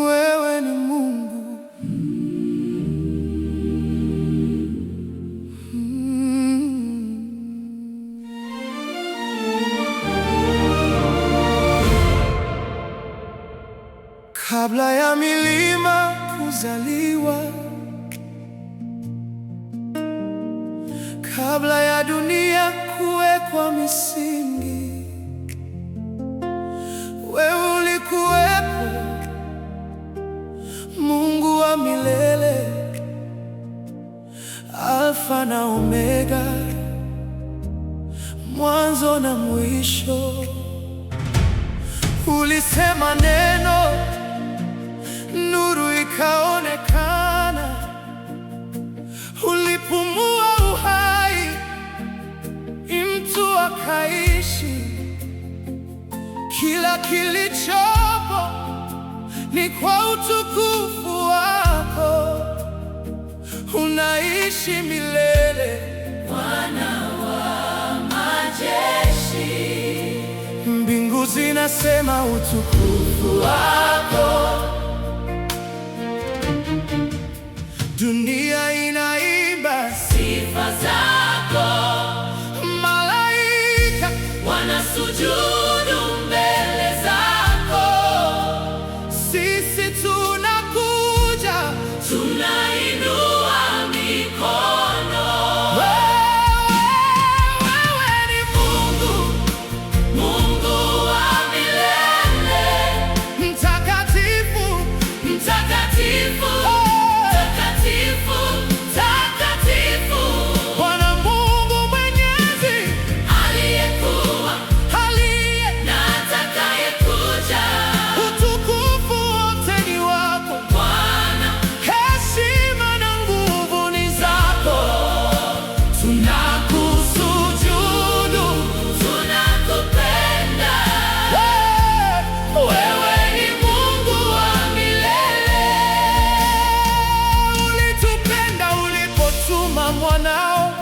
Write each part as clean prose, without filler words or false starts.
Wewe ni Mungu. Kabla ya milima kuzaliwa, kabla ya dunia kuwekwa misingi, wewe ulikuwepo, Mungu wa milele, Alfa na Omega, mwanzo na mwisho. Ulisema neno, nuru ikaonekana. Ulipumua uhai, mtu akaishi. Kila kilichopo ni kwa utukufu wako. Unaishi milele, Bwana wa majeshi. Mbingu zinasema utukufu wako, dunia inaimba sifa zako. Malaika wanasujudu mbele zako. Sisi tunakuja, tunainua mikono. Wewe ni Mungu, Mungu wa milele, mtakatifu, mtakatifu. Mwanao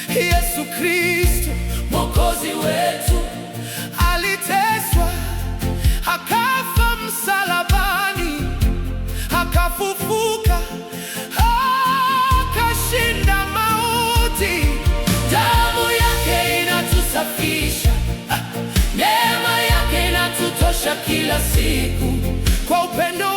Yesu Kristo Mwokozi wetu aliteswa, akafa msalabani, akafufuka, akashinda mauti. Damu yake inatusafisha, neema yake inatutosha kila siku. Kwa upendo